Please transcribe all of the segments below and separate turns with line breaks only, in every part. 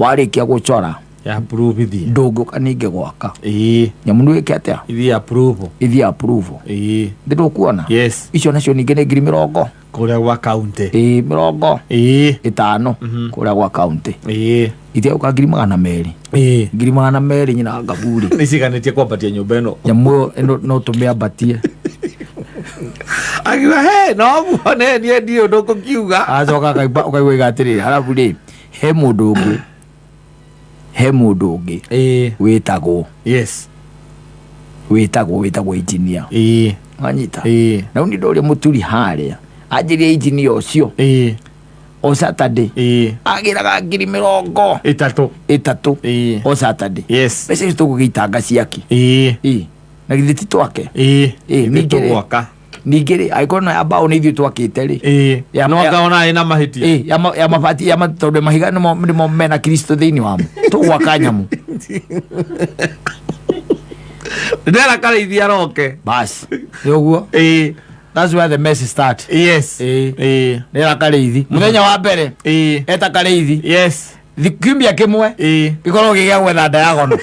warikia gucora
ya approve thi
ndungu kaninge gwaka
nyamu
ndu ikete
ithi approve
ndiru kuona
yes
icio nacio ninge ni ngiri 40
kuria gwa county
50 kuria gwa county itia uka ngiri 200 ngiri 200 nyina ngaburi
niciganitie kwampatia nyumba ino
nyamu no tumiambatie
agiwa he no muone nie ndio ndoko kiuga
acoka kaigwa igatiri halafu ri he mundu ungi witagwo
yes
witagwo engineer anyita na undi ndori muturi haria anjirie engineer ucio o Saturday agiraga ngiri 30 o Saturday
yes
bese tugugitanga ciaki na githiti twake
ningere gwaka
ningere aikona ambao ni ithu twakite ri
no ngaona ina mahiti
ya mabati ya matonde mahiga nimo mena Kristo thiini wamo tugwaka nyamu
ndera karaithia roke
bas yoguo that's where the mess start
yes
ndera kareithi muthenya wa mbere eta kareithi
yes
thikimbia kimwe gikoro gigia gwetha diagonal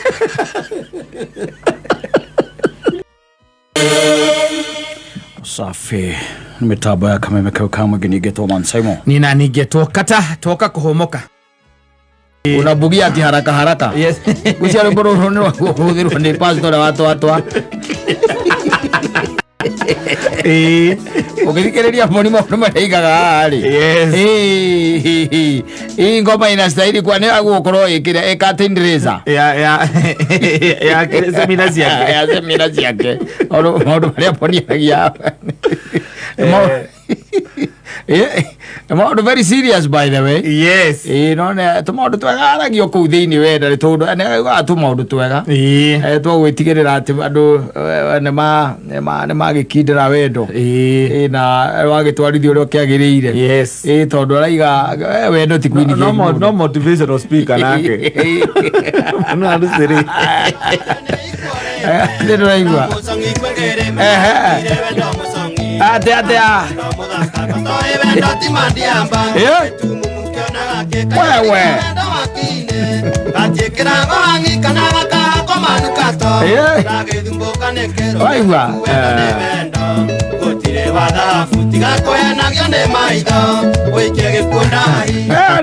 safi mitambo ya Kameme Kau kamwe ginigetwo Mansaimo
nina nigetwo kata toka kuhomoka
unabugia ati haraka
yes
guciaro mboro rone wakuthirwo ni pastor watwa ukithikiriria moni maundu maraigaga ari
yes
ngoma ina style kwa ne agukorwo ikira ekatendereza
ya semina ciake
maundu maria poniagia maundu very serious by the way
yes
no ne tumaundu twega aragio kuu thiini wenda ritundu ne tumaundu twega twagwitigirira ati andu ne magikindira wendo na wagitwarithio rio kiagiriire
yes
tondu araiga wendo ti kwini
no motivational speaker nake no andusiri
ndio raigwa ate wewe waigua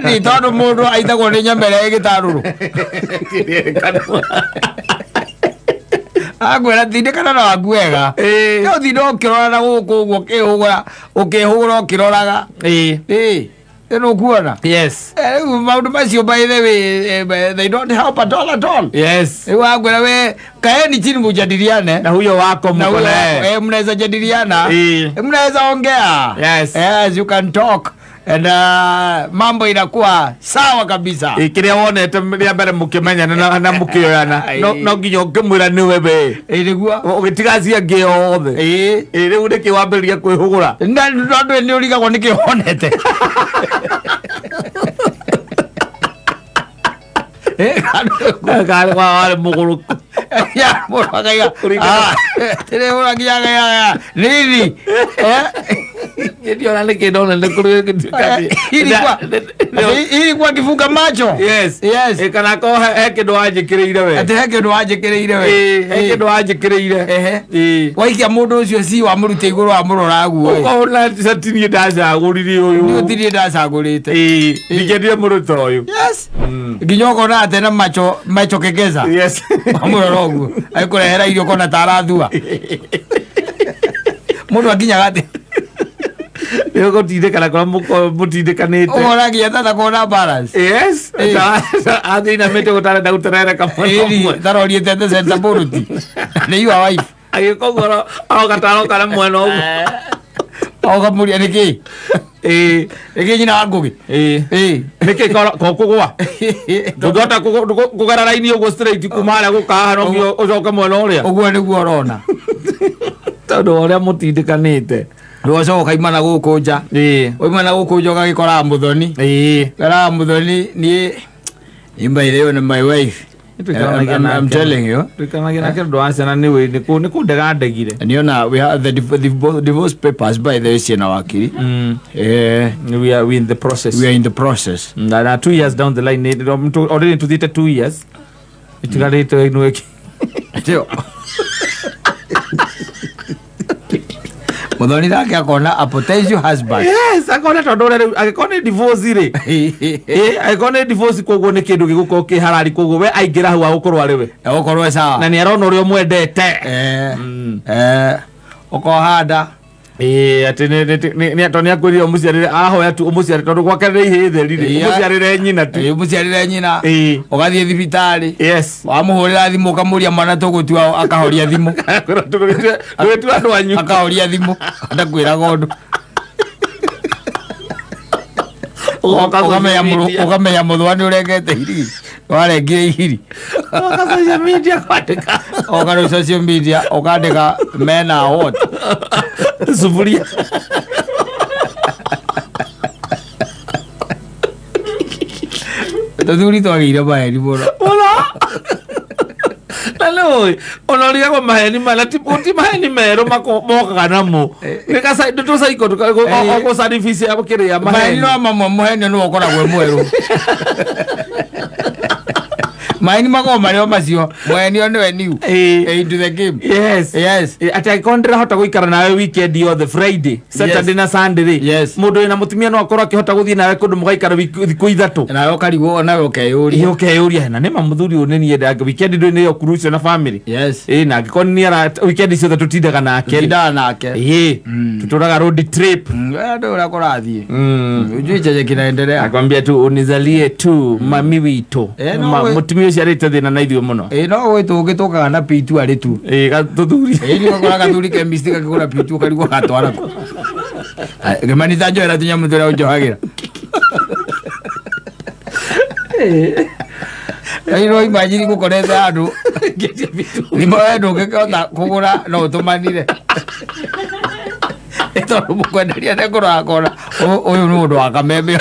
ni tondu mundu aithagwo ni nyamere gitaruru agwera thindikana na waku wega no thindo ukirora na guku uguo ukihugura ukiraga no kuona
yes
maundu macio by the way they don't help at all
yes
wagwera we kaeni chini mujadiliane
na huyo wako mkole
mnaweza jadiliana mnaweza ongea yes you can talk and mambo inakuwa sawa kabisa
ikiria wonete ria mbere mukimenya na mukioyana no nginya ukimwira ni wewe
ilikuwa
ugitigacia giothe riu niki wambiria kwihugura
ndu ni urigagwo nikihonete
kale kwa wale muguru
ya muragaiga tere uragiaga nini
ndio nale kidona ndekuru
ilikuwa kifunga macho
yes kana ko hekindo ajikireire we
ate hekindo ajikireire we
hekindo ajikireire
waikia mundu ucio si wa murute iguru wa murora guo
ko na satinie ndacagurire uyu
ni utirie ndacagurite
ndigendire muruto uyu
yes ginyoko na ate na macho kegeza
yes
amurora guo aikurehera irio kona tarathua mundu aginya gati
Yo tindikana kwa mutindikanite
oragia tata kona balance
yes athina mete gutara ndauterera kamwe
tarorie tete senta buruti ni you wife
agikogoro au gataro kana mwena ugu
au kamuria niki ege nyina wangugi
niki kokugwa ndota kugara line ugu straight kumara gukaharo ngio ucoka mwena uria
uguo niguo urona
tondu uria mutindikanite
Roso kaimana guku nja oimana guku nja gagikora muthoni gara muthoni ni imba ile na my wife I'm telling you. Niona we have the divorce papers by the way na wakili.
We are in the process.
We are in the process.
Na 2 years down the line already into the 2 years. Itigarete inweki.
Tio. Modoni dake akona a potential husband.
Yes, akona tondore akona divorce ire. Akona divorce kogo ne kindu giguko ki harari kogo we aingira hu agukorwa ari we.
Agukorwa sawa.
Na ni arona uri omwendete.
Okohanda.
Ati ni atoni akwiri omuciarire ahoya tu omuciarire tondu gwakere ihe therire omuciarire nyina tu
omuciarire nyina ugathie thibitari
yes
wamuhurira thimu ukamuria mwana tugutua akahoria thimu
wetu andu anyu
akahoria thimu ndakwira gondu ukamenya muthwani urengete hiri warengire ihiri
social media kwandika
okaro social media ukandika mena hot
sufuria
tuthuri twagire maheni muno
Hello, onoriga kwa maheni mala tiputi maheni mero mokaga namo nikasa ndu saiko ko service ya kire ya maheni
no mama maheni no okoragwe mweru maheni mako mario macio maheni one we new into the game yes
ati ikondera hota guikara nawe weekend yo the Friday Saturday na Sunday
yes
mundu ina mutumia no akorwa kihota guthii nawe kundu mugaikara thiku ithatu
nawe ukarigo nawe
ukeyuria na nema muthuri uneni yenda weekend ndo ni yo cruise na family
yes
na gikoni ni ara weekend cio tutindaga nake tuturaga road trip
ndo urakora thie ujui cheje kinaendelea
akwambia tu unizalie tu mami wito mutumia ciarite thina na ithio muno
no gwitu ugitukaga na pitu ari tu
gatuthuri
ni gakora gathuri chemist gakigura pitu karigo gatwara ko gemani tanjo era tunya mutura unjohagira no imagine gukorete andu ni mawendo ngekota kugura no tumanire eto mukwenderia ne kurakora uyu ni mundu wa kameme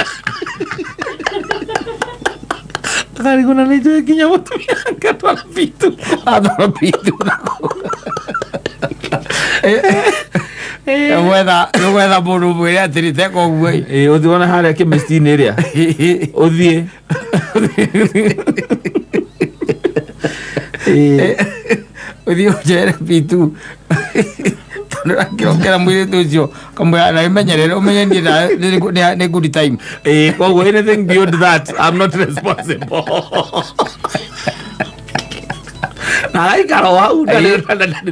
karigona ni je kinya mutumia ngatwa pitu
adoro pitu wetha mundu mwire atirite koguo
uthiona haria chemist-ini iria uthie
uthie ujere pitu kira mwire tucio kamwe na imenyerere umenye ni good time
koguo anything beyond that I'm not responsible naikara wau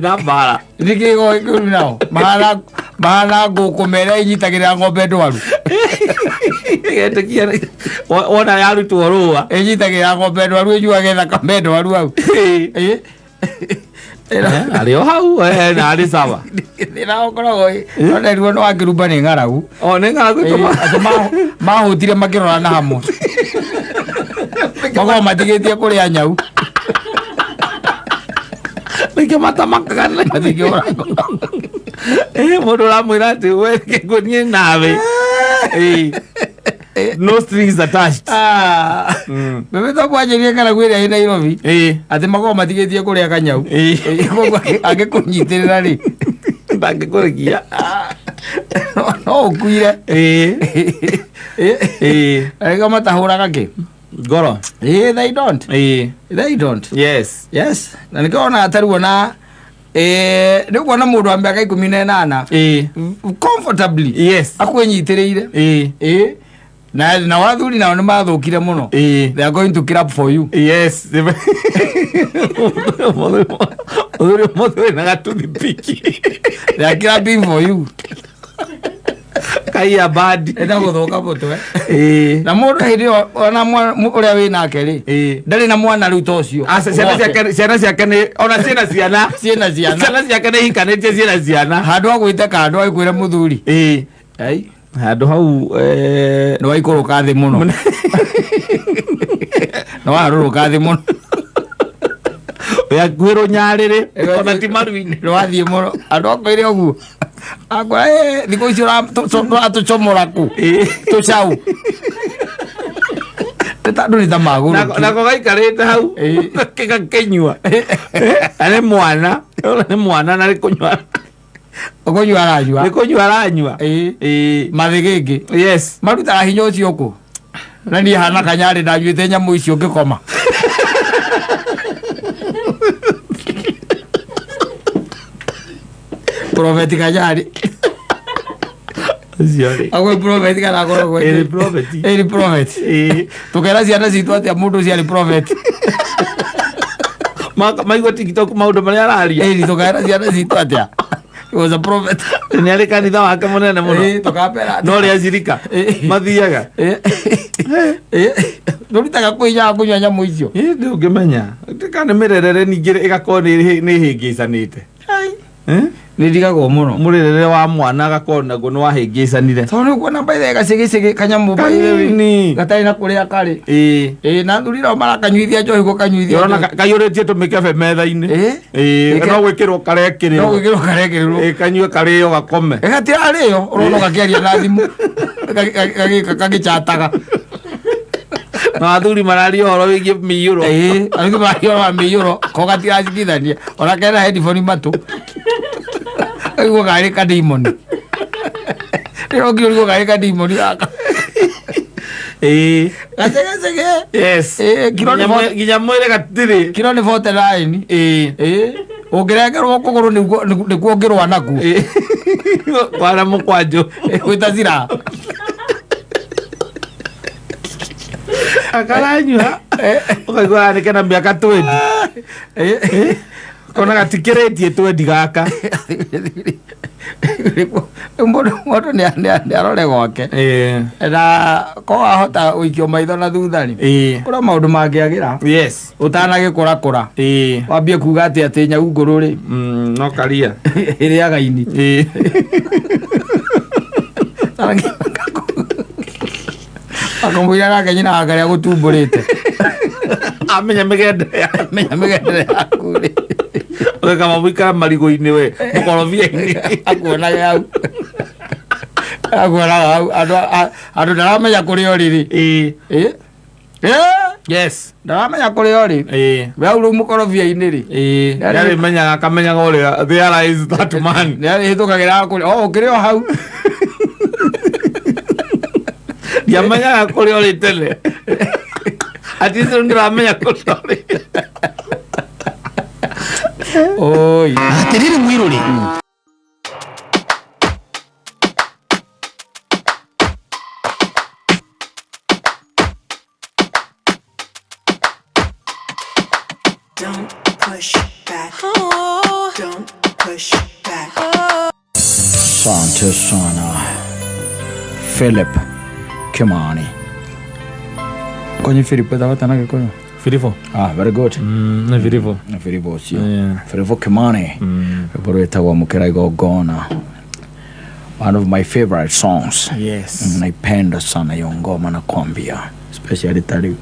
na mbara
ndikigo ikuru nao mahana gukumera inyitagira ng'ombe ndwaru
getekia wona yarutwo rua
inyitagira ng'ombe ndwaru inyuage thakame ndwaru au
ario hau na ari sawa
ndira okoragwo ona riwo no angirumba ni ng'aragu
ni ng'aragu
mahutire makirora na hamwe mago matigitie kuria nyau
nike matamakaga nike orako mundu ramwira ati we kigunie nawe no strings attached
bebe to kwajerie kana gwira ina Nairobi ati mago matigitie kuria kanyau agikunyitirira ri
ndangikurikia
no ukuire ega matahuraga ki
ngoro
they don't yes na nikaona ataruo na nikuo na mundu ambe aka 18 comfortably
yes
akwenyitiriire na wathuri nao ni mathukire muno they are going to clap for you
yes muthuri na gatuthi piki
they are clapping for you
kai ya bad
enda guthuka mutwe na mundu hindi ona uria wi nake ri ndari na mwana riu tocio
ciana ciake ni ona ciana ciana ciake ni hikanitie ciana
handu agwite kandu aikwire muthuri
ai handu hau
no waikuruka thi muno no waruruka thi muno
ya gwiro nyarire ona ti maruini
no wathie muno andu akoire oguo akwa thiko icio atucomora ku tucau Tatu ni tamagu.
Nako gaikarite hau. Kenyua. Ane mwana nari kunywa.
Okunywa aranyua.
Ni kunywa aranyua.
Mathigigi.
Yes.
Maruta hinya ucio ku. Na ni hana kanyari ndanyuite nyamu icio ngikoma. Prophet Kanyari.
Ziore.
Agwe prophet kana goro gwe.
Eri prophet.
Eri prophet. Tukera ciana citu ati mundu ciari prophet.
Maigua TikTok maundu maria araria.
Eri tukera ciana citu ati. He was a prophet.
Ni ari kanitha wake munene muno.
Tukapera.
No ri acirika. Mathiaga.
Nduritaga kuinya kunywa nyamu icio.
Ndu ngimenya. Tikane mirerere ningire igakoo ni hingicanite.
Nĩndigagwo mũno
mũrĩrĩre wa mwana agakorwo naguo nĩ wahĩngĩcanire
tondũ nĩ kuona mbaithe gacigicigi kanyamũ
kanini
gatarĩ na kũrĩa karĩ na thurira marakanyuithia njohi gũkanyuithia
ũrona kaiyũrĩtie tũmĩkebe metha-inĩ no gwĩkĩrwo karekĩrĩrwo kanyue karĩo gakome
gatirarĩo ũrona gakĩaria na thimũ gagĩchataga
na athuri mararia ũhoro wĩgiĩ mĩiyũro
arĩngĩ mararia ũhoro wa mĩiyũro ko gatiracikithania ona kena headphone matũ Aigua gari ka demon. Ero kio gari ka demon aka. Gacege.
Yes. Ginya mwere gatiri.
Kiro ni 49. Ongerekerwo kuguru ni kuongerwa naku.
Kwara mukwanjo.
Gwitazira.
Akaranywa. Ukaigua ni kana miaka 20. Kona gatikiretie twendi gaka
mũndũ nĩ arore gwake na ko ahota ũikio maitho na thuthani kũrĩa maũndũ mangĩagĩra ũtanagĩkũrakũra wambie kuga atĩ nyau ngũrũ rĩ
no karia
ĩrĩaga ini akamwĩra nake nyina wake rĩa gũtumbũrĩte
amenya mĩgendere
yaku rĩ
kama mwikara marigo-inĩ we mũkorobia-inĩ
akuonaga hau andũ ndaramenya kũrĩa ũrĩ rĩ
yes
ndaramenya kũrĩa ũrĩ we hau rĩu mũkorobia-inĩ rĩ
nĩarĩmenyaga akamenyaga ũrĩa there is that man
nĩarĩhĩtũkagĩra kũrĩa ũkĩrĩ o hau
ndiamenyaga kũrĩa ũrĩ tene ati rĩu ndĩramenya kũrĩa ũrĩ
oi
atiriri mwiruri
Don't push back. Don't push back.
Asante sana Philip Kimani
kwenye Philip dawata nake kwa
Filipo.
Very good.
Na Filipo.
Na Filipo sio. Filipo Kimani. Boreta mukera igogona. One of my favorite songs.
Yes.
Naipenda sana hiyo ngoma nakwambia. Especially tari.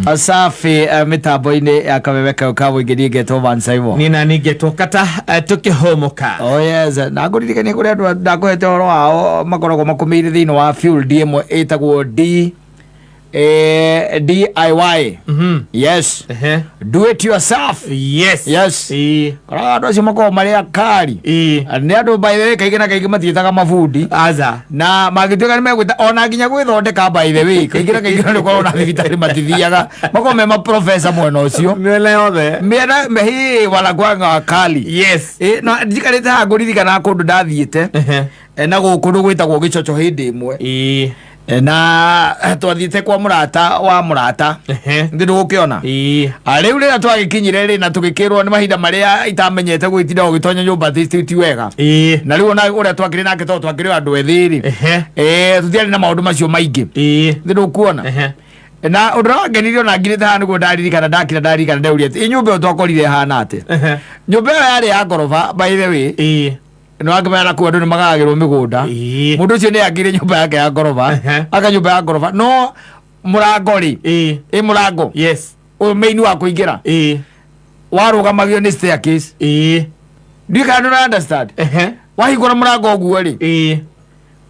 Asafi mitambo-inĩ ya kamemeka ukawũingĩrie Getwo Van Simon.
Nina ni Getwo kata tũkĩhũmũka.
Oh yes, na ngũririkania kũrĩa andũ ndakũhete ũhoro wao makoragwo makũmĩire thĩinĩ wa Fuel ĩmwe ĩtagwo DIY. Yes. Do it yourself.
Yes.
Yes. Andũ acio makoragwo marĩ akari. Nĩ andũ by the way kaingĩ na kaingĩ matiĩtaga mabundi.
Aza.
Na magĩtuĩka nĩ megwĩta ona nginya gwĩthondeka by the way kaingĩ na kaingĩ nĩ korwo na thibitarĩ matithiaga makorwo me maprofesa mwena ũcio.
Mĩena yothe.
Mĩena hii wanakuanga wakali.
Yes.
Na njikarĩte haha ngũririkana kũndũ ndathiĩte na gũkũ nĩ gwĩtagwo Gĩcoco hĩndĩ ĩmwe. Na twathiĩte kwa mũrata wa mũrata ndĩ ndũgũkĩona rĩu rĩrĩa twagĩkinyire rĩ na tũgĩkĩrwo nĩ mahinda marĩa itamenyete gwĩtinda gũgĩtonya nyũmba ti wega na rĩu ona ũrĩa twakĩrĩ nake tondũ twakĩrĩ andũ ethĩ rĩ tũtiarĩ na maũndũ macio maingĩ ndĩ ndũkuona na ũndũ ũrĩa wangenirie ona ngirĩte haha nĩguo ndaririkana ndaririkana ndeuria atĩ nyũmba ĩyo twakorire hana atĩa nyũmba ĩyo yarĩ ya ngoroba by the way no akamenya kuwa ndo magagirwo migunda mundu ucio ni agire nyumba yake ya ngoroba aka nyumba ya ngoroba no murango ri murango
yes
o main wa kuingira warugamagio ni staircase do you can understand wahingura murango guo ri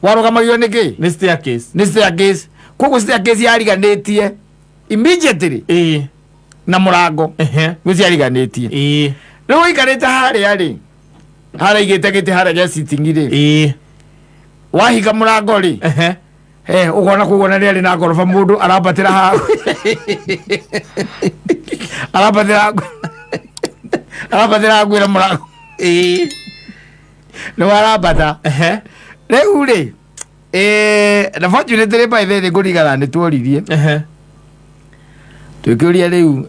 warugamagio ni ki
ni staircase
koguo staircase yariganĩtie immediately na mũrango nĩ ciariganĩtie rĩu ũikarĩte harĩa rĩ harĩa igĩte gĩtĩ harĩa gĩa sitting rĩ wahinga mũrango rĩ ũgona kuona nĩ arĩ na ngoroba mũndũ arabatĩra hau arabatĩra gwĩra mũrango nĩ warabata rĩu rĩ na fortunately by the way ngũrigana nĩ tuoririe twĩkĩũria rĩu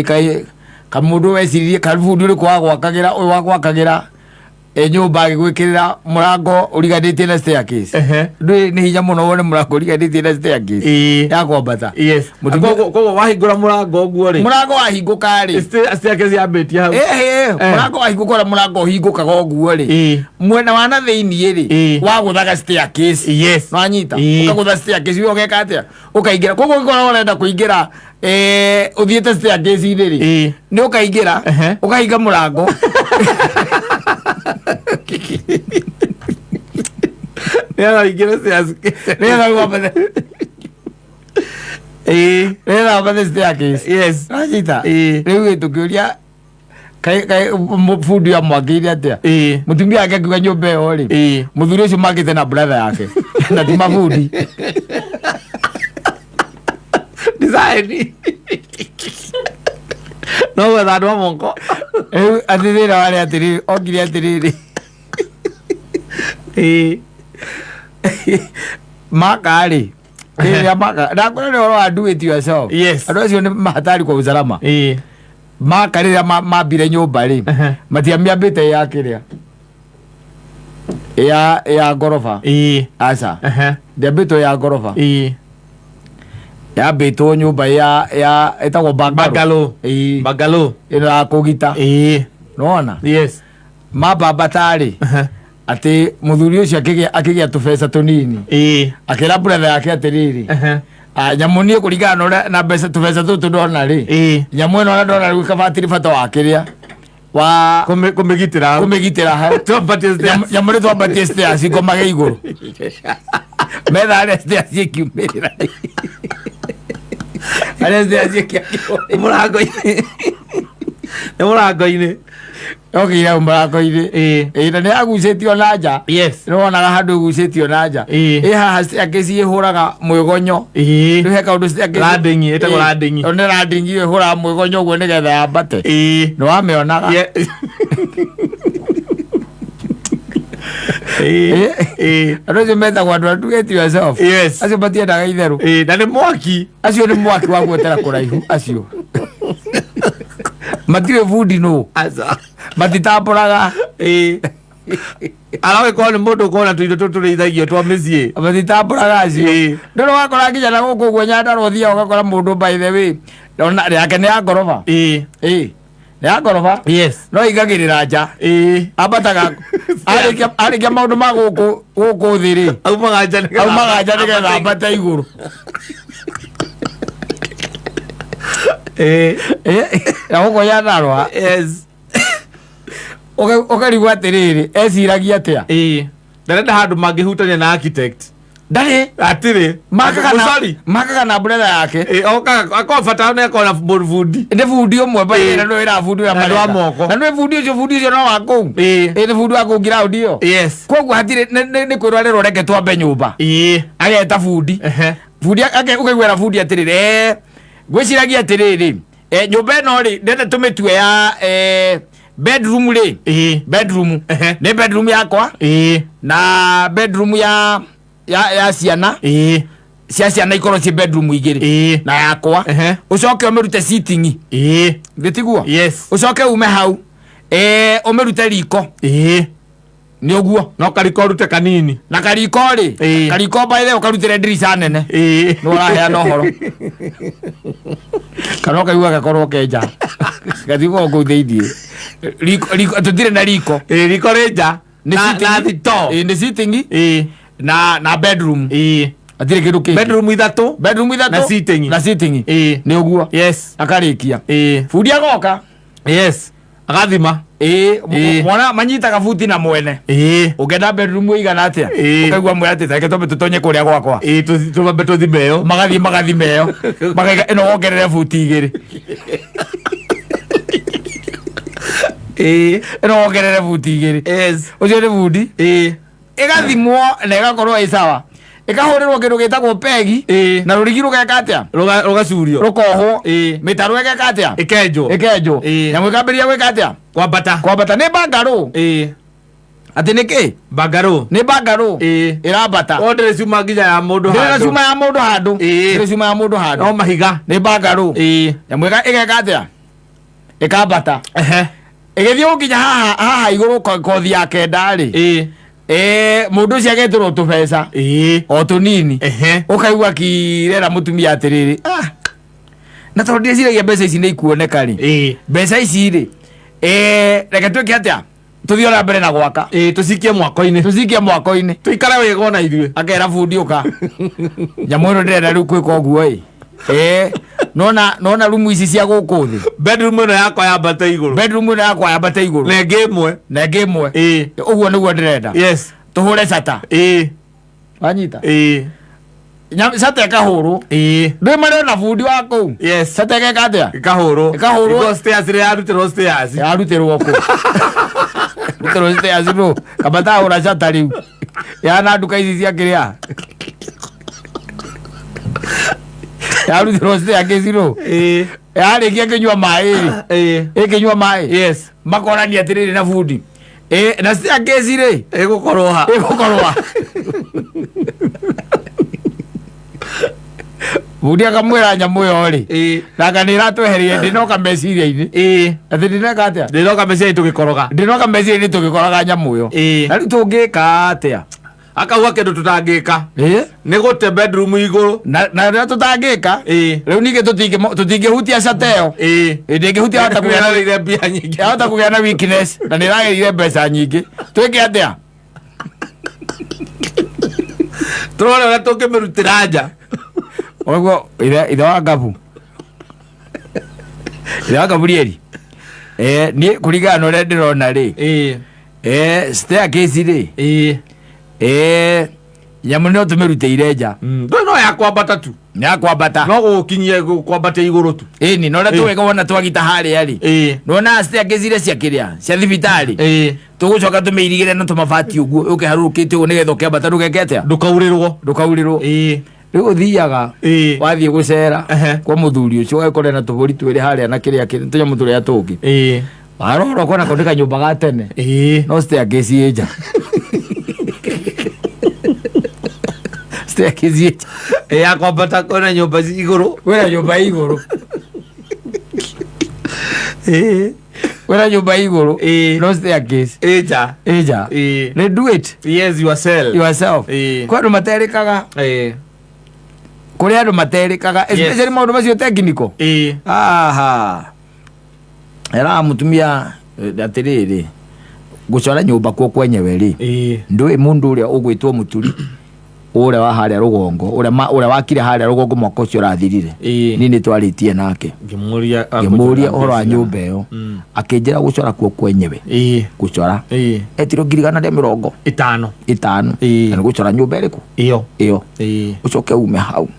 kai kamũndũ weciririe kabundi ũrĩkũ wa gwakagĩra ũyũ wa gwakagĩra nyũmba agĩgwĩkĩrĩra mũrango ũriganĩtie na staircase nĩ hinya mũno wone mũrango ũriganĩtie na staircase ya kwambata
koguo wahingũra mũrango ũguo rĩ
mũrango wahingũka rĩ
staircase yambĩtie hau
mũrango wahingũka ũrĩa mũrango ũhingũkaga ũguo rĩ mwena wa na thĩiniĩ rĩ wagũthaga staircase nwanyita ũkagũtha staircase ũyũ ũgeka atĩa ũkaingĩra koguo ũngĩkorwo ũrenda kũingĩra ũthiĩte staircase-inĩ rĩ nĩ ũkaingĩra ũkahinga mũrango rĩu tũkĩũria bundi ya mwakĩire atĩa mũtumia wake akiuga nyũmba ĩyo rĩ mũthuri ũcio makĩte na brother yake na ti mabundi
design no gwetha andũ a moko
rĩu athithĩra warĩ atĩrĩrĩ okire atĩrĩrĩ maka rĩ rĩrĩa maka ndakwĩra nĩ ũhoro wa do it yourself andũ acio nĩ mahatari kwa usalama maka rĩrĩa mambire nyũmba rĩ matiamĩambĩte ya kĩrĩa ya ngoroba aca ndĩambĩtwo ya ngoroba yambĩtwo nyũmba ya ĩtagwo bungalow ĩno ya kũgita nona mambambatarĩ atĩ mũthuri ũcio akĩgĩa tũbeca tũnini akĩra brother yake atĩrĩrĩ nyamũ niĩ kũringana na mbeca tũbeca tũtũ ndona rĩ nyamũ ĩno ona ndona rĩu kabatĩrĩ bata wa kĩrĩa wa kũmĩgitĩra hau nyamũ nĩ twambatie stairs ngomage igũrũ metha arĩa stairs ikiumĩrĩra arĩa stairs ikiumĩrĩra mũrango-inĩ okĩire mũrango-inĩ na nĩ agucĩtio na nja nĩ wonaga handũ ĩgucĩtio na nja haha staircase ĩhũraga mwĩgonyo rĩu he kaũndũ staircase ĩtagwo landing nĩ landing ĩhũraga mwĩgonyo ũguo nĩgetha yambate nĩ wamĩonaga andũ acio metagwo andũ a do it yourself acio matiendaga itherũ
na nĩ mwaki
acio nĩ mwaki wa gwetera kũraihu acio matirĩ bundi nũ matitambũraga
aragĩkorwo nĩ mũndũ ũkorwo na tũindo tũtũrĩithagio twa mĩciĩ
matitambũraga acio ndũrĩ wakora nginya na gũkũ ũguo Nyandarua ũthiaga ũgakora mũndũ by the way yake nĩ ya ngoroba nĩ ya ngoroba no igagĩrĩra nja ambataga arĩkia maũndũ ma gũkũ thĩ rĩ aumaga nja nĩgetha ambate igũrũ na gũkũ Nyandarua ũkarigwo atĩrĩrĩ eciragia atĩa
ndarenda handũ mangĩhutania na architect
ndarĩ
atirĩ
makaga na brother yake
akobata nĩ akona bundi
nĩ bundi ũmwe baĩ na nĩ bundi wa moko na nĩ bundi ũcio no wa kũu nĩ bundi wa kũu ground ĩyo koguo hatirĩ nĩ kwĩrwo arĩrwo reke twambe nyũmba ageta bundi ũkaiguĩra bundi atĩrĩrĩ gwĩciragia atĩrĩrĩ nyũmba ĩno rĩ ndenda tũmĩtue ya bedroom rĩ bedroom nĩ bedroom yakwa na bedroom ya ciana cia ciana ikorwo ci bedroom igĩrĩ na yakwa ũcoke ũmĩrute sitting gĩtiguo ũcoke ume hau ũmĩrute riko nĩ ũguo
no kariko ũrute kanini
na kariko rĩ kariko by the way ũkarutĩre ndirica nene nĩ ũraheana ũhoro kana ũkaigua gakorwo kenja gatigwo kũu thĩiniĩ tũtirĩ na riko
riko rĩ nja
na thito nĩ sitting na bedroom atirĩ kĩndũ kĩngĩ bedroom ithatũ na sitting nĩ ũguo akarĩkia bundi agoka
agathima
mwana manyitaga buti na mwene ukenda bedroom igana atia ukaigua mwe ati take tobe tutonye kuria gwakwa
tubabe tuthimeo
magathimeo magaiga ino wongerere buti igiri ino wongerere buti igiri ucio ni buti igathimwo na igakorwo i sawa ikahurirwo kindu gitagwo pegi na rurigi rugeka atia
rugacurio
rukohwo mitaru egeka atia ikenjo nyamu ikambiria gwika atia kwambata ni bangaru ati niki
bangaru
ni bangaru irambata
ondere cuma nginya ya mundu
handu ndire cuma ya mundu handu
no mahiga
ni bangaru nyamu igeka atia ikambata igithii gukinya haha iguru kothi ya kenda ri mundu ucio agetirwo tubeca o tunini ukaigua kirera mutumia atiriri na tondu ndiciragia mbeca ici nĩ ikuoneka ri mbeca ici ri reke twĩke atia tuthie ona mbere na gwaka
tucikie mwako-inĩ tuikare wega ona ithuĩ
akera bundi uka nyamu ĩno ndĩrenda rĩu kwĩka ũguo nona rumu ici cia gũkũ thĩ
bedroom ĩno yakwa yambate igũrũ na ĩngĩ ĩmwe ũguo nĩguo ndĩrenda tũhũre cata wanyita cata ĩkahũrwo ndũĩ marĩ na bundi wa kũu cata ĩgeka atĩa ĩkahũrwo
yarutĩrwo kũ rutĩrwo stairs no kaba tahũra cata rĩu yana nduka ici cia kĩrĩa yarutirwo staircase no yarĩkia kĩnyua maĩ ĩkĩnyua maĩ makorania atĩrĩrĩ na bundi na staircase rĩ
ĩgũkorwo ha
bundi akamwĩra nyamũ ĩyo rĩ nanga nĩ ĩratweheria ndĩnoka meciria-inĩ atĩ ndĩneka atĩa
ndĩnoka
meciria-inĩ tũgĩkoraga nyamũ ĩyo na rĩu tũngĩka atĩa
akauga kindu tutangika ni gute bedroom iguru
na rĩrĩa tũtangĩka rĩu ningĩ tũtingĩhutia cata ĩyo ndĩngĩhutia hota kũgĩa na weakness na nĩ ĩragerire mbeca nyingĩ twĩke atĩa
tũrore ũrĩa tũngĩmĩrutĩra nja
ũguo ithe wa Ngabu Rieri niĩ kũringana na ũrĩa ndĩrona rĩ staircase rĩ nyamu no tumĩrutĩire nja
no yakwambata tu no gũkinyie kwambate igũrũ tu
ni no ũrĩa tũweka wona twagita harĩa rĩ nona staircase iria cia kĩrĩa cia thibitarĩ tũgũcoka tũmĩirigĩre na tũmabati ũguo ũkĩharũrũkĩte ũguo nĩgetha ũkĩambata ndũgeke atĩa ndũkaurĩrwo rĩu ũthiaga wathiĩ gũcera kwa mũthuri ũcio ũgakora na tũbũri twĩrĩ harĩa na kĩrĩa tũnyamũ tũrĩa tũngĩ warora ũkona kau nĩ kanyũmba ga tene no staircase ĩ nja staircase
yakwambata kwĩna nyũmba igũrũ
kwĩna nyũmba igũrũ no staircase ĩ nja do it yourself kwa andũ materĩkaga kũrĩ andũ materĩkaga especially maũndũ macio technical era mutumia atĩrĩrĩ gũcora nyũmba kuo kwenyewe rĩ ndũĩ mũndũ ũrĩa ũgwĩtwo mũturi ũrĩa wa harĩa rũgongo ũrĩa wakire harĩa rũgongo mwaka ũcio ũrathirire niĩ nĩ twarĩtie nake ngĩmũria ũhoro wa nyũmba ĩyo akĩnjĩra gũcora kuo kwenyewe gũcora etirwo 150,000 na nĩ gũcora nyũmba ĩrĩkũ ĩyo ũcoke ume hau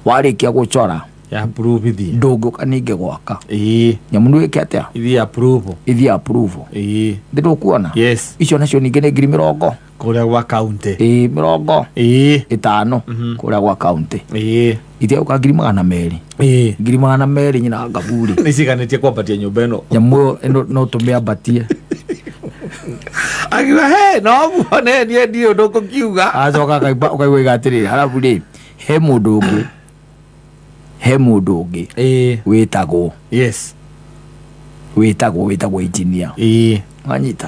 warĩkia gũcora ndũngĩũka ningĩ gwaka nyamũ nĩ wĩke atĩa ithi approve ndĩrũkuona icio nacio ningĩ nĩ 50,000
kũrĩa gwa kaunti
50 kũrĩa gwa kaunti ithiauka 200,000 nyina Ngaburi
nĩciganĩtie kwambatia nyũmba ĩno
nyamũ ĩno no tũmĩambatie
akiuga no muone niĩ ndirĩ ũndũ ngũkiuga
acoka ũkaigua igatĩrĩrĩ halafu rĩ he mũndũ ũngĩ wĩtagwo engineer wanyita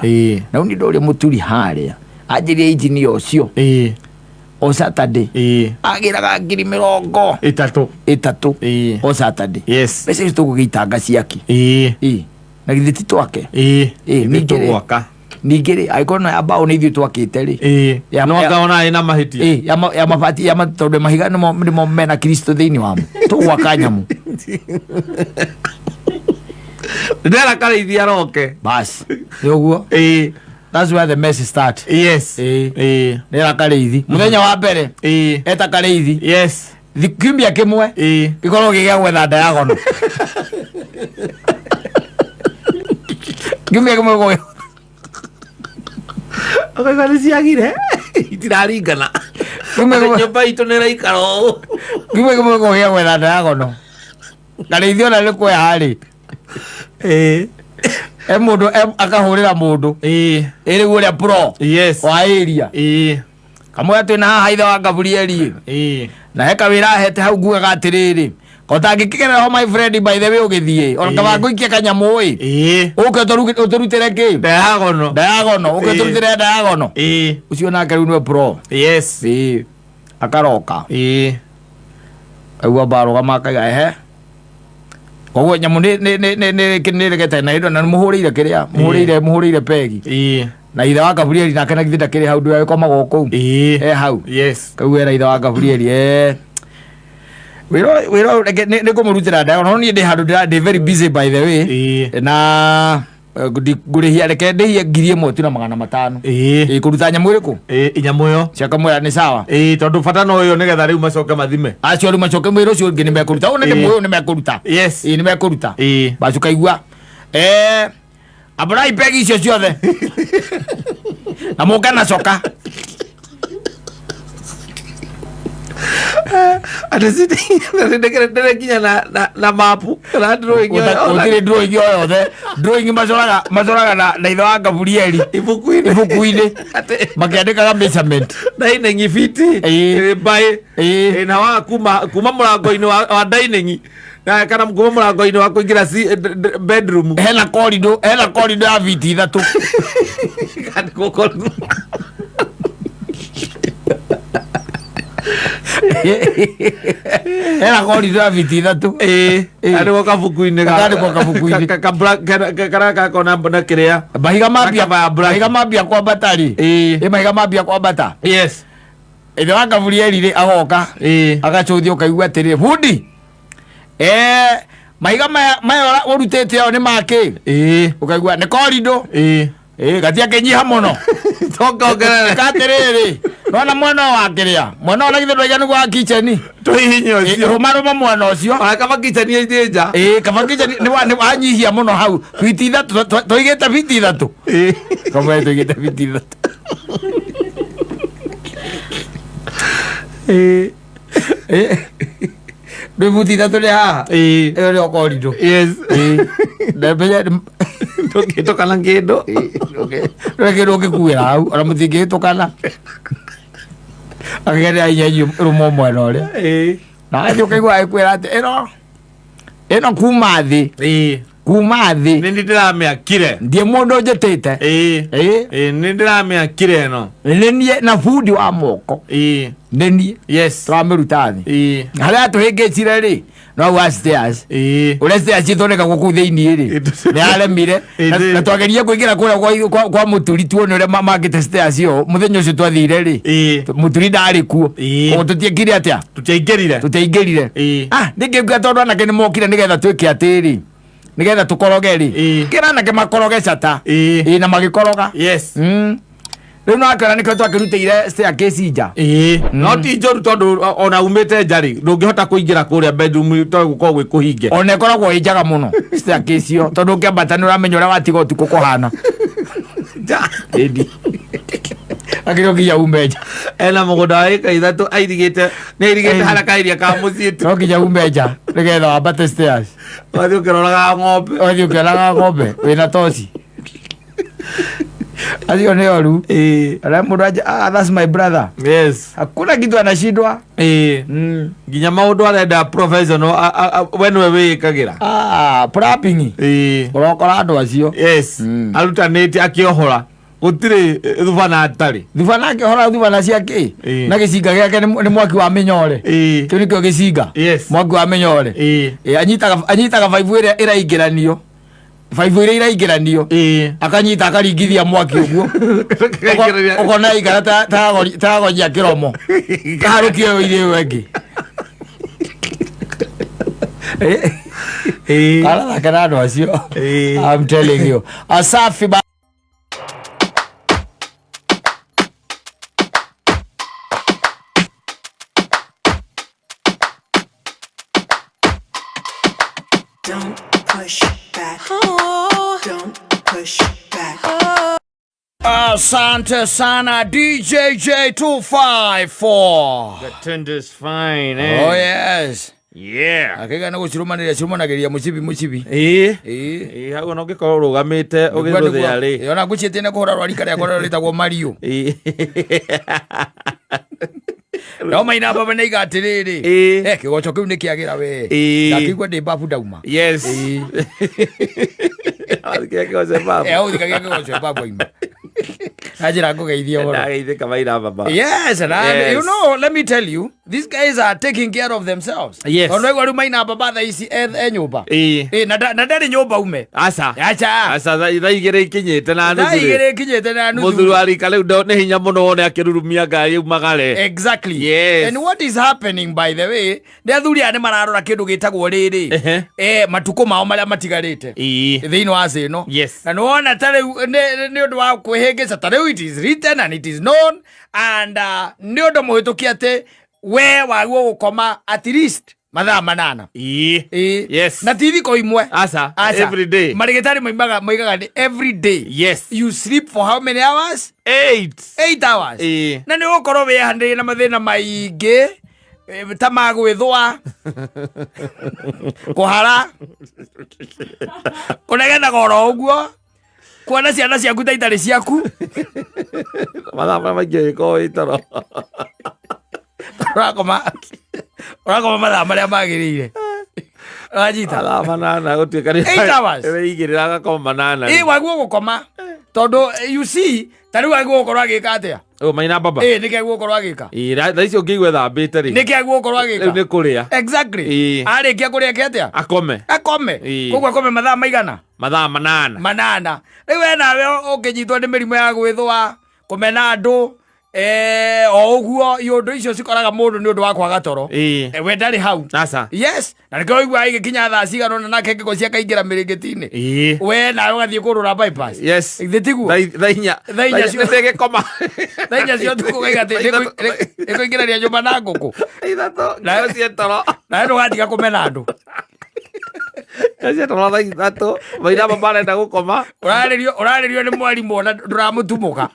na ũni ndũrĩa mũturi harĩa anjĩria engineer ũcio o Saturday agĩraga 30,000 o Saturday mbeca icio tũgũgĩitanga ciaki na githĩ ti twake ningĩ rĩ angĩkorwo no ya mbaũ nĩ ithuĩ twakĩte rĩ
no ngaona ĩna mahĩtia
ya mabati tondũ mahiga nĩmo mena Kristo thĩinĩ wamo tũgwaka nyamũ
ndera karaithia roke
bas yoguo that's where the mess start.
Yes.
Ndera kareithi muthenya wa mbere eta kareithi
yes
kiumia kimwe gikorwo gigia gwetha Diagonal kiumia kimwe go
akagari ciagire itiraringana nyumba itu nä raikara å
kiumia kimwe go gia gwetha Diagonal kareithi ona nä kwe harä må ndå akahå rä ra må ndå ä rä guo rä a pro wa area kamwe twä na haha ithe wa Gabrieli na heka wä ra hete hau ngugaga atä rä rä kotangä kä gerera ho my friend by the way å gä thiä ona kabangå ikie kanyamå ä å ke å tå rutä re kä Diagonal å ke å tå rutä re Diagonal å cio nake rä u nä pro akaroka aigua mbarå gama akaiga ehe koguo nyamå nä regete na indo na nä må hå rä ire kä rä a må hå rä ire pegi na ithe wa Gabrieli nake nagithä ndakä rä hau ndå agä komaga å kå u hau kau era ithe wa Gabrieli wä nä ngå må rutä ra Diagonal no niä ndä handå ndä very busy by the way na ngå rä hia reke ndä hie 1,000 tu na 500 kå ruta nyamå ä rä kå
nyamå ä yo
ciakamwä nä sawa
tondå bata no ä yo nä getha rä u macoke mathime
acio rä u macoke mwä rä å cio ngä nä mekå ruta å nä ndä mwä å nä mekå ruta nä mekå ruta bacu kaigua ambårai pegi icio ciothe na må ngana coka
ndä kinya na mapu kana
ndä drawing o yothe drawing macoraga na ithe wa Gabrieli ibuku-inä makä kaga measurement
dining fiti by na wa kuma murango-inä wa dining na kana kuma murango-inä wa kuingira bedroom
hena corridor ya viti 3 era corridor ya viti 3
ari go kabuku-inä kana kakona mbona kä rä a
mahiga mambia kwambata rä mahiga mambia kwambata ithe wa Gabrieli rä agoka agacuthia å kaigua atä rä bundi mahiga maya å rutä te ao nä makä å kaigua nä korindo gatiakä nyiha må no katä rä rä nona mwena wa kä rä a mwena ona githä ndwaiga nä gwa kitchen rå marå mwena å cio
kaba kitchen ä nja
kaba kitchen nä wanyihia må no hau biti 3 twaigä te biti 3 kamwe twaigä te biti 3 ndå buti 3 rä haha ä yo nä okorirwo
ndå kä tå kana kä ndå
kä ndå å kä kuä ra hau ona må tingä hä tå kana agerera inyenyi rå mo mwena å rä a na athi å kaigua agä kwä ra atä ä no kuma thä
nä ndä ramä akire
ndiä må ndå njä tä te
nä ndä ramä akire no
nä niä na bundi wa moko nä niä tå ramä ruta thä harä a tå hä ngä cire rä no wa stairs å rä stairs ithondeka gå kå thä iniä rä nä aremire na twagerie kå ingä ra kå rä a kwa må turi tuone å rä a mangä te stairs io må thenya å cio twathire rä må turi ndarä kuo koguo tå tiäkire atä a tå tiaingä rire nä kä ngä tondå anake nä mokire nä getha twä ke atä rä nä getha tå koroge rä kä ra anake makoroge cata na magä koroga rä u no akäona nä kä twakä rutä ire staircase nja
no ti njoru tondå ona umä te nja rä ndå ngä hota kå ingä ra kå rä a bedroom tondå gå korwo gwä kå hinge
ona ĩkoragwo ĩ njega mũno staircase ĩyo tondũ ũkĩambata nĩ ũramenya ũrĩa watiga ũtukũ kũhana akĩrĩ nginya ume nja
ena mũgũnda wa ĩka ithatũ airigĩte nĩ airigĩte haraka iria ka mũciĩ tu
no nginya ume nja nĩgetha wambate stairs
wathiĩ ũkĩroraga ng'ombe
wathiĩ ũkĩonaga ng'ombe wĩna toci acio nĩ oru arĩa mũndũ that's my brother hakuna kitu anashindwa
nginya maũndũ arenda professional we nĩwe wĩĩkagĩra
prapping ũrokora andũ acio
arutanĩte akĩohora gũtirĩ thubana atarĩ
thubana akĩhora thubana ciake na gĩcinga gĩake nĩ mwaki wa mĩnyore kĩu nĩkĩo gĩcinga mwaki wa mĩnyore anyitaga baibu ĩrĩa ĩraingĩranio baibu iria iraingĩranio akanyita akaringithia mwaki ũguo ũkona ikara taragonyia kĩromo kaharũkio ĩyo irĩ ĩyo ĩngĩ Ala kanado asio. I'm telling you. Asafi
Don't push back. Don't push back.
Asante sana DJJ254.
The tender's fine, eh?
Oh yes.
Yeah.
Akega no chirumanageria mucibi.
Hago no gikorwo rugamite ugithuthi ari.
Yona guciete ne kuhora rwari kare akora ritagwo Mario. No maina baba ne igatiriri. Kigoco kiu ni kiagira we. Ndakigwa ndi babu dauma.
Yes. Kigoco babu.
Kigoco babu ima. Ajira kugeithia wona.
Ndageithika maina baba.
Yes, and you know, let me tell you, these guys are taking care of themselves.
Yes.
Onwe maina baba tha ici nyumba. Na ndari nyumba ume.
Asa thaigire ikinyite na nuthu. Muthuru ari kale ndo ne hinya muno wone akirurumia ngari umagare.
Exactly.
Yes.
And what is happening, by the way, the athuri ane mararora kindu gitagwo riri. Matuko mao maria matigarite. Thiini wa thĩ ĩno.
Yes.
Na nona tare ni undu wa kwihingisa tare it is written and it is known, and ni undu muhituki ate we wagwo gukoma at least mathaa 8.
Yes.
Na tithi ko imwe.
Asa. Every day.
Marigitari moigaga ni every day.
Yes.
You sleep for how many hours? 8 hours. Na ni ukorwo wihandire na mathina maingi ta magwithwa kuhara kunegena goro uguo kuona ciana ciaku ta itari ciaku
mathaa maingi ko itoro
urakoma mathaa maria magirire Ajita.
Ala manana utuika ni
8 hours.
Igirira gakoma manana.
Wagwo gukoma. Tondu you see, tari wagwo gukorwo agika atia.
Maina baba.
Nike gukorwo agika.
Tha icio ngigwe thambite ri.
Nike gukorwo agika.
Ni kuria.
Exactly. Arikia kuria atia.
Akome.
Koguo akome mathaa maigana.
Mathaa 8.
Riu we nawe ukinyitwo ni mirimu ya gwithwa, kumena andu, o uguo iundu icio cikoraga mundu ni undu wa kwaga toro. We ndari hau.
Asa.
Yes. Na nikio igwa igikinya thaa cigano na nake ngiko cia kaingira miringiti-ini. We nawe ugathie kurura bypass.
Yes.
Thitigu.
Thainya cio tegekoma.
Thainya cio tukugaiga ati ikuingiraria nyumba na nguku.
Ithato. Na cio toro.
Na ndu gatiga kumena andu.
Kacia toro thaa ithato. Maina baba arenda gukoma.
Uraririo ni mwarimu ona nduramutumuka.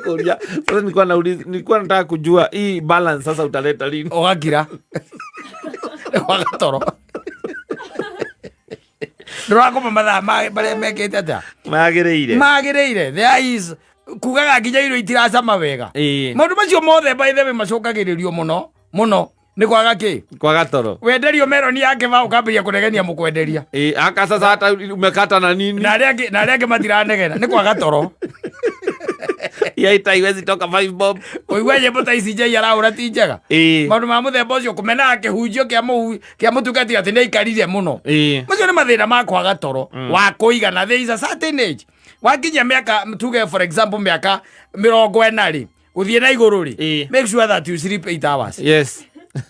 Kuria. Sasa nilikuwa nataka kujua hii balance sasa utaleta lini?
Ogakira. Kwa toro. Ndrakoma mathaa maria mekete atia. Magirire. There is kugaga nginya irio itiracama wega. Maundu macio mothe by the way macokagiririo muno ni kwaga ki?
Kwaga toro.
Wenderio meroni yake va ukambiria kunegenia mukwenderia.
Aka sasa hata umekata na nini?
Na arĩa matiranegena ni kwaga toro.
Yaita iwezi toka 5 bob.
Oigwa nyĩmbo ta ici njai araura ti njega. Maũndũ ma mũthemba ũcio kũmenaga kĩhunjio kĩa mũtungati atĩ nĩ aikarire mũno. Macio nĩ mathĩna ma kwaga toro wa kũigana. There is a certain age. Wakinyia mĩaka tuge for example mĩaka 40 rĩ gũthiĩ na igũrũ rĩ, make sure that you sleep 8 hours.
Yes.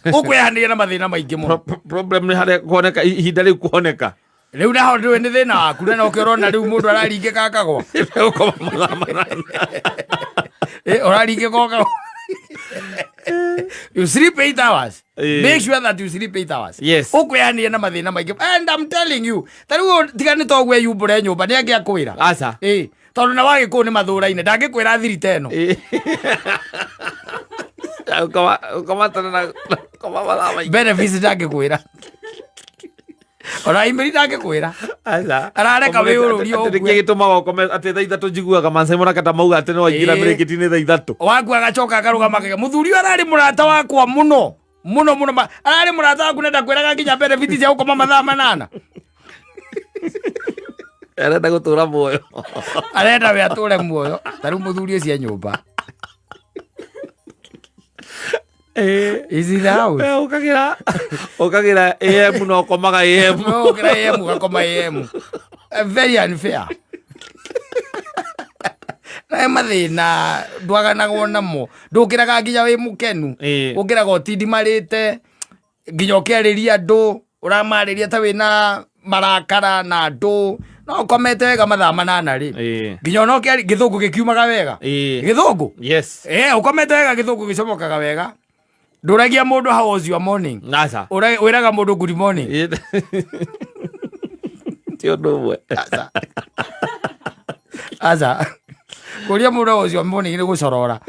Ũkwĩhanĩria na mathĩna maingĩ mũno.
Problem nĩ harĩa kuoneka ihinda rĩu kuoneka.
Riu naho ndũĩ nĩ thĩna waku na ũkĩrona rĩu mũndũ araringĩka akagwa. Ũraringĩka akagwa. You sleep 8 hours. Make sure that you sleep 8 hours.
Yes.
Ũkwĩhanĩria na mathĩna maingĩ. And I'm telling you, ta rĩu tigani to gwe yumbũre nyũmba nĩ angĩakwĩra.
Asa.
Tondũ na wagĩkũũ nĩ mathũra-inĩ ndangĩkwĩra thirita ĩno. Benefits ndangĩkwĩra. Ora imeri ndangĩkwĩra. Arareka wĩũrũrio ũguo.
Gĩtũmaga ũkome atĩ thaa ithatũ njiguaga Maasai Mũraka mauga atĩ no aingĩra mĩrĩngĩti-inĩ thaa ithatũ. Waku
agacoka akarũgama akaga mũthuri ũyũ ararĩ mũrata wakwa mũno. Ararĩ mũrata waku nenda kwĩraga nginya benefits cia gũkoma mathaa 8.
Arenda gũtũra muoyo.
Arenda we atũre muoyo. Ta rĩu mũthuri ũcio nyũmba. Is it house?
Ukagira AM no komaga AM.
No, ukira AM ukakoma AM. Very unfair. Na mathina ndwaganagwo namo. Ndukiraga nginya wi mukenu. Ukiraga otindi marite. Nginya ukĩarĩria andũ. uramariria ta wina marakara na andu no komete wega mathaa manana ri nginya no kiari githungu gikiumaga wega githungu
yes
ukomete wega githungu gicomokaga wega nduragia mundu how was your morning
nasa
wiraga mundu good morning
tio ndumwe
aza kuria mundu how was your morning ni gucorora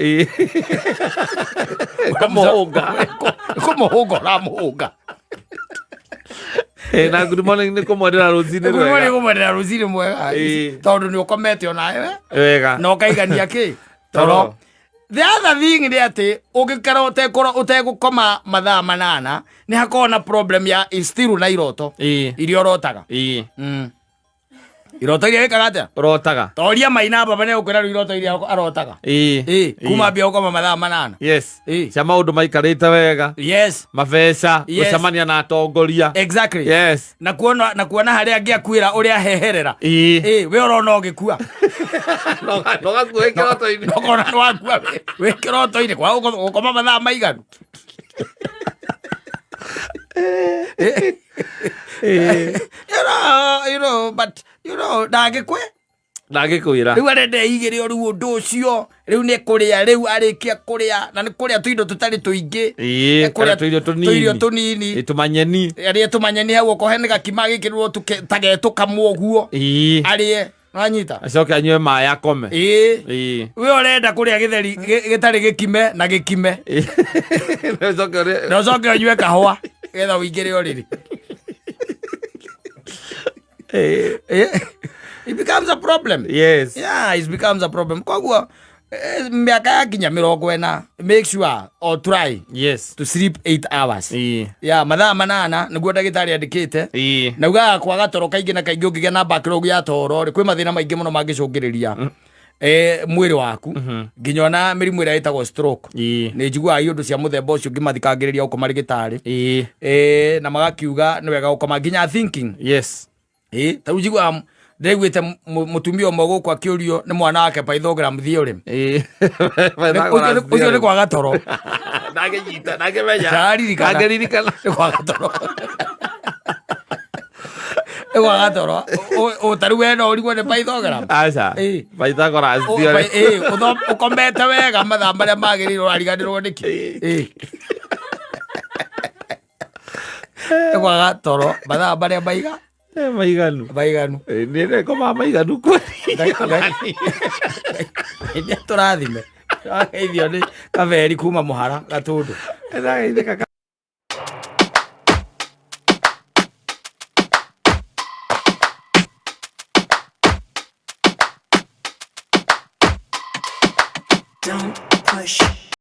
kumuhunga ramuhunga
na good morning ni kumwendera rucini
wega. Good morning kumwendera rucini mwega. Tondu ni ukomete ona
wega.
No kaigania ki? Toro. The other thing ni ati ugikara utegukoma mathaa manana ni hakona problem ya still na iroto. Irio rotaga. Iroto iria wikaga atia?
Rotaga.
Toria Maina baba ni ukwira iroto iria arotaga. Kuma bia ukoma mathaa manana.
Yes. Cia maundu maikarite wega.
Yes.
Mabeca, gucemania na atongoria.
Exactly.
Yes.
Na kuona haria angiakwira uria heherera. We urona ugikua.
No gakua ikiroto-ini.
No kona wakua we kiroto-ini kwa ukoma mathaa maiganu. You know, but you know,
ndagikwira
riu arende igire riu undu ucio riu ni kuria riu arikia kuria na ni kuria tuindo tutari tuingi
kuria tuirio tunini itumanyeni
ari tumanyeni hau ukohene gakima gikirwo tagetukamwo guo arie nanyita
acoke anywe maĩ akome
we urenda kuria githeri gitari gikime na gikime nocoke anywe kahua getha wingire uriri it becomes a problem.
Yes.
Yeah, it becomes a problem. Kwa kuwa miaka ya kinya 40 make sure or try
to
sleep 8 hours. Yeah, mathaa manana niguo ndagitari andikite. Na uga kwaga toro kaingi na kaingi ungigia na backlog ya toro ri kwi mathina maingi muno mangicungiriria mwiri waku nginya na mirimu ira itagwo stroke ni njigua iundu cia muthemba ucio ngimathikangiriria uko marigitari na magakiuga ni wega ukoma nginya thinking.
Yes.
Ta njigua ndegwite mutumia omwe guku akiurio ni mwana wake Pythagoras theorem ucio ni kwaga toro
ndagĩnyita ndagĩmenya
ndagĩririkana ni kwaga toro kwaga toro utari wena urigwo ni Pythagoras
aca Pythagoras theorem
ukomete wega mathaa maria magĩrĩirwo ariganĩrwo nĩki ni kwaga toro mathaa maria maiga maiganu
nire koma maiganu kweli
ndio turathime ageithio ni kaveri kuma muhara gatundu
Don't